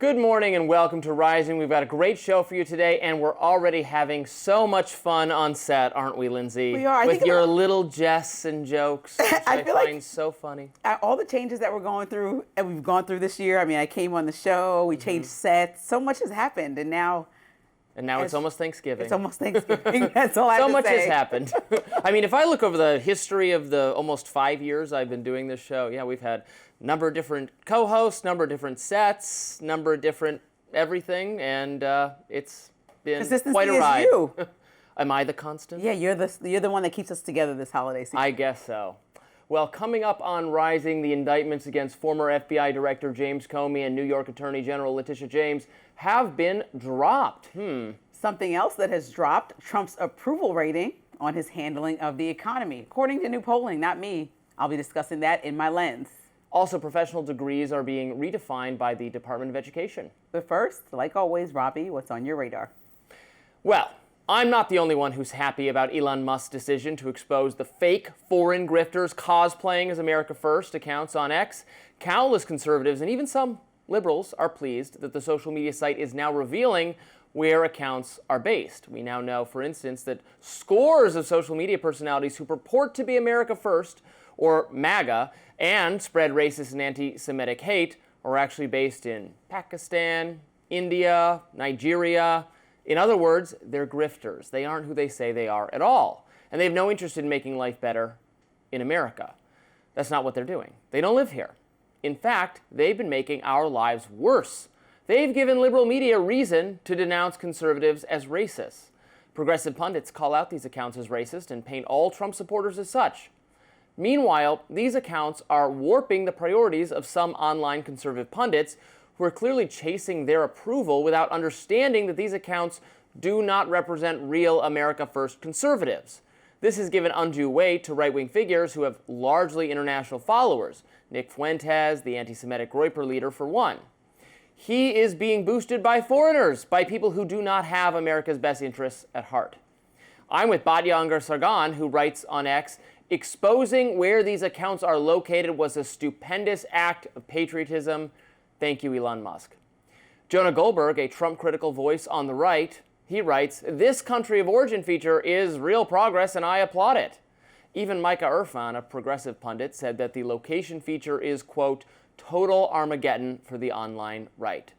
Good morning and welcome to Rising. We've got a great show for you today, and we're already having so much fun on set, aren't we, Lindsay? We are. With your little jests and jokes, which I feel find like so funny. all the changes that we're going through, and we've gone through this year. I mean, I came on the show, we changed sets, so much has happened, and now it's almost Thanksgiving. It's almost Thanksgiving. That's all I have to say. So much has happened. I mean, if I look over the history of the almost 5 years I've been doing this show, yeah, we've had a number of different co-hosts, number of different sets, number of different everything, and it's been quite a ride. You. Am I the constant? Yeah, you're the one that keeps us together this holiday season. I guess so. Well, coming up on Rising, the indictments against former FBI Director James Comey and New York Attorney General Letitia James have been dropped. Something else that has dropped, Trump's approval rating on his handling of the economy. According to new polling, not me. I'll be discussing that in my lens. Also, professional degrees are being redefined by the Department of Education. But first, like always, Robby, what's on your radar? Well, I'm not the only one who's happy about Elon Musk's decision to expose the fake foreign grifters cosplaying as America First accounts on X. Countless conservatives and even some liberals are pleased that the social media site is now revealing where accounts are based. We now know, for instance, that scores of social media personalities who purport to be America First, or MAGA, and spread racist and anti-Semitic hate are actually based in Pakistan, India, Nigeria. In other words, they're grifters. They aren't who they say they are at all. And they have no interest in making life better in America. That's not what they're doing. They don't live here. In fact, they've been making our lives worse. They've given liberal media reason to denounce conservatives as racists. Progressive pundits call out these accounts as racist and paint all Trump supporters as such. Meanwhile, these accounts are warping the priorities of some online conservative pundits who are clearly chasing their approval without understanding that these accounts do not represent real America First conservatives. This has given undue weight to right-wing figures who have largely international followers, Nick Fuentes, the anti-Semitic Groyper leader, for one. He is being boosted by foreigners, by people who do not have America's best interests at heart. I'm with Batya Sargon, who writes on X, exposing where these accounts are located was a stupendous act of patriotism. Thank you, Elon Musk. Jonah Goldberg, a Trump-critical voice on the right, he writes, this country of origin feature is real progress and I applaud it. Even Micah Irfan, a progressive pundit, said that the location feature is, quote, total Armageddon for the online right.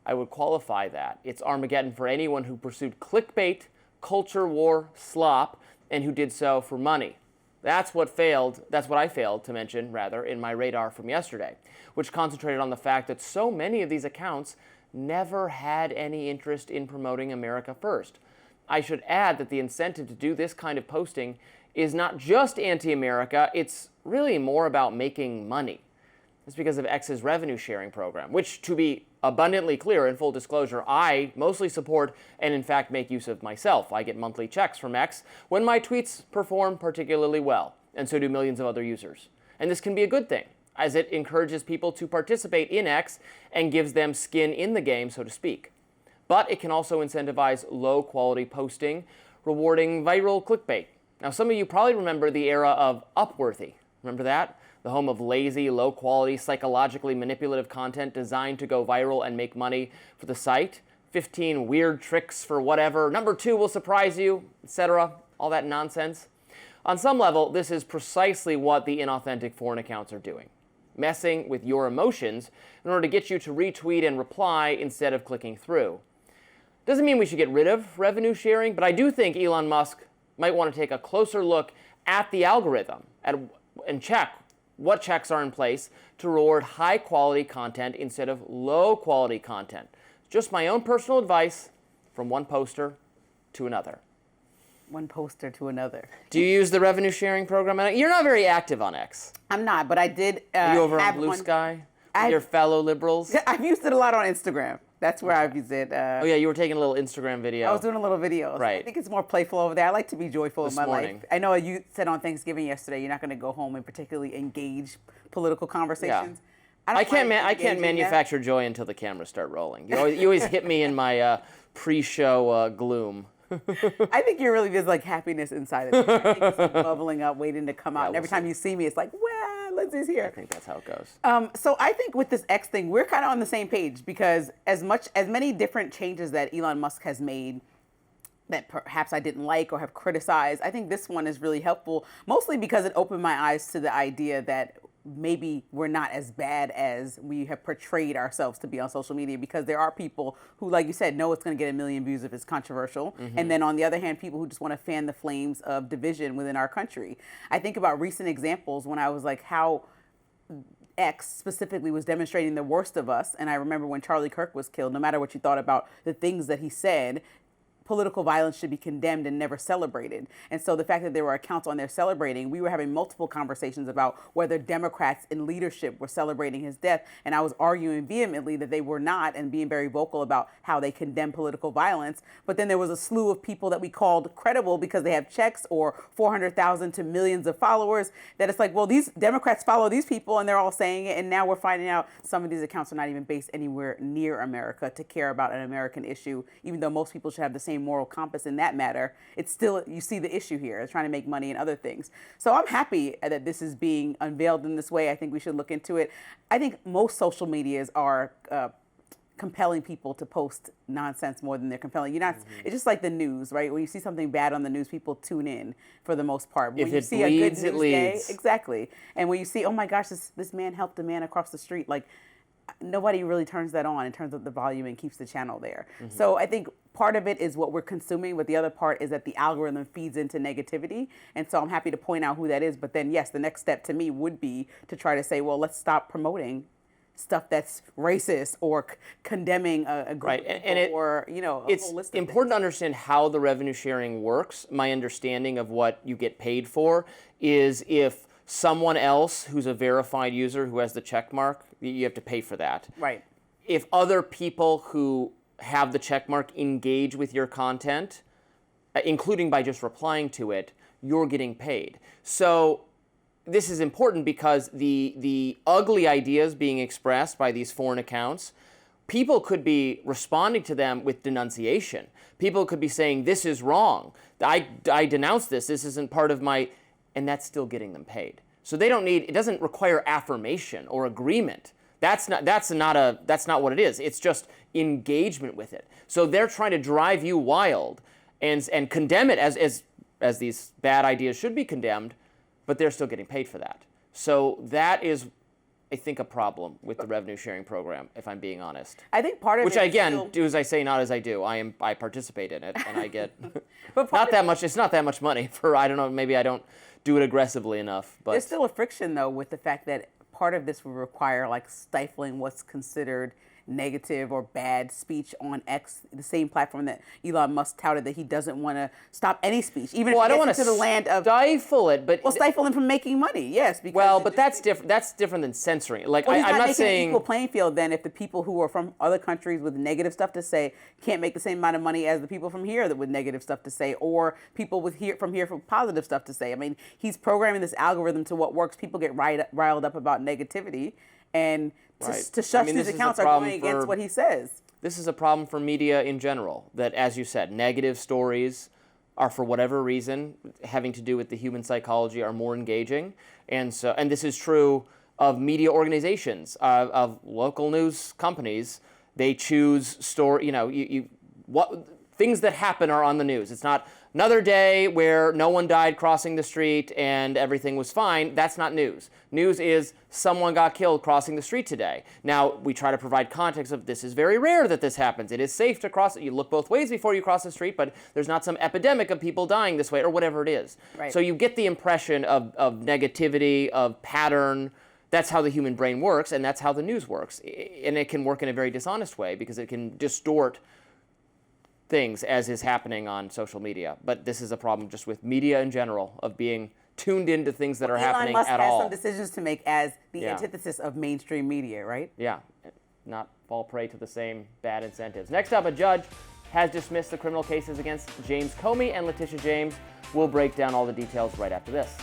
I would qualify that. It's Armageddon for anyone who pursued clickbait, culture war, slop, and who did so for money. That's what I failed to mention, rather, in my radar from yesterday, which concentrated on the fact that so many of these accounts never had any interest in promoting America First. I should add that the incentive to do this kind of posting is not just anti-America, it's really more about making money. It's because of X's revenue sharing program, which, to be abundantly clear in full disclosure, I mostly support and in fact make use of myself. I get monthly checks from X when my tweets perform particularly well, and so do millions of other users. And this can be a good thing, as it encourages people to participate in X and gives them skin in the game, so to speak. But it can also incentivize low-quality posting, rewarding viral clickbait. Now, some of you probably remember the era of Upworthy. Remember that? The home of lazy, low-quality, psychologically manipulative content designed to go viral and make money for the site. 15 weird tricks for whatever. Number 2 will surprise you, etc. All that nonsense. On some level, this is precisely what the inauthentic foreign accounts are doing. Messing with your emotions in order to get you to retweet and reply instead of clicking through. Doesn't mean we should get rid of revenue sharing, but I do think Elon Musk might want to take a closer look at the algorithm and check what checks are in place to reward high-quality content instead of low-quality content. Just my own personal advice from one poster to another. One poster to another. Do you use the revenue sharing program? You're not very active on X. I'm not, but I did Are you over on Blue Sky with your fellow liberals? I've used it a lot on Instagram. That's where I've used it. Oh yeah, you were taking a little Instagram video. I was doing a little video. Right. I think it's more playful over there. I like to be joyful This in my morning. life. I know you said on Thanksgiving yesterday you're not going to go home and particularly engage political conversations. Yeah. I can't manufacture joy until the cameras start rolling. You always hit me in my pre-show gloom. I think you're really, there's like happiness inside of me. I think it's like bubbling up, waiting to come out. And every time you see me, it's like, well, Lindsay's here. I think that's how it goes. So I think with this X thing, we're kind of on the same page because as many different changes that Elon Musk has made that perhaps I didn't like or have criticized, I think this one is really helpful, mostly because it opened my eyes to the idea that maybe we're not as bad as we have portrayed ourselves to be on social media, because there are people who, like you said, know it's going to get 1 million views if it's controversial. And then on the other hand, people who just want to fan the flames of division within our country. I think about recent examples when I was like, how X specifically was demonstrating the worst of us. And I remember when Charlie Kirk was killed, no matter what you thought about the things that he said, political violence should be condemned and never celebrated. And so the fact that there were accounts on there celebrating, we were having multiple conversations about whether Democrats in leadership were celebrating his death. And I was arguing vehemently that they were not, and being very vocal about how they condemn political violence. But then there was a slew of people that we called credible because they have checks or 400,000 to millions of followers, that it's like, well, these Democrats follow these people and they're all saying it. And now we're finding out some of these accounts are not even based anywhere near America to care about an American issue, even though most people should have the same moral compass in that matter. It's still, you see the issue here. It's trying to make money and other things. So I'm happy that this is being unveiled in this way. I think we should look into it. I think most social medias are compelling people to post nonsense more than they're compelling. You're not. It's just like the news, right? When you see something bad on the news, people tune in for the most part. When If you it see bleeds, a good it news day, leads. exactly. And when you see, oh my gosh, this man helped a man across the street, like, nobody really turns that on and turns up the volume and keeps the channel there. So I think part of it is what we're consuming, but the other part is that the algorithm feeds into negativity. And so I'm happy to point out who that is. But then, yes, the next step to me would be to try to say, well, let's stop promoting stuff that's racist or condemning a group Right. of people, And or, you know, a it's whole list of important things. to understand how the revenue sharing works. My understanding of what you get paid for is if someone else who's a verified user who has the check mark, you have to pay for that. Right. If other people who have the check mark engage with your content, including by just replying to it, you're getting paid. So this is important because the ugly ideas being expressed by these foreign accounts, people could be responding to them with denunciation. People could be saying, this is wrong. I denounce this. This isn't part of my... And that's still getting them paid. So they don't need, it doesn't require affirmation or agreement. That's not what it is. It's just engagement with it. So they're trying to drive you wild and condemn it as these bad ideas should be condemned, but they're still getting paid for that. So that is, I think, a problem with the revenue sharing program, if I'm being honest. I think part of Which it I, is again, still... do as I say, not as I do. I participate in it, and I get But part not of that much. It's not that much money for, I don't know, maybe I don't do it aggressively enough. But There's still a friction, though, with the fact that part of this will require like stifling what's considered negative or bad speech on X, the same platform that Elon Musk touted that he doesn't want to stop any speech, even well, I if don't he want gets into the land of... stifle it, but Well, stifle him from making money, yes. Because well, but that's different. That's different than censoring. Like Well, he's I'm not not making an saying equal playing field then if the people who are from other countries with negative stuff to say can't make the same amount of money as the people from here that with negative stuff to say, or people from here for positive stuff to say. I mean, he's programming this algorithm to what works. People get riled up about negativity, and to shut these accounts are going against what he says. This is a problem for media in general, that, as you said, negative stories are, for whatever reason, having to do with the human psychology, are more engaging. And this is true of media organizations, of local news companies. They choose things that happen are on the news. It's not another day where no one died crossing the street and everything was fine. That's not news. News is someone got killed crossing the street today. Now, we try to provide context of this is very rare that this happens. It is safe to cross it. You look both ways before you cross the street, but there's not some epidemic of people dying this way or whatever it is. Right. So you get the impression of negativity, of pattern. That's how the human brain works, and that's how the news works. And it can work in a very dishonest way because it can distort things as is happening on social media. But this is a problem just with media in general, of being tuned into things that are happening Elon Musk at has all. some decisions to make as the antithesis of mainstream media, right? Yeah, not fall prey to the same bad incentives. Next up, a judge has dismissed the criminal cases against James Comey and Letitia James. We'll break down all the details right after this.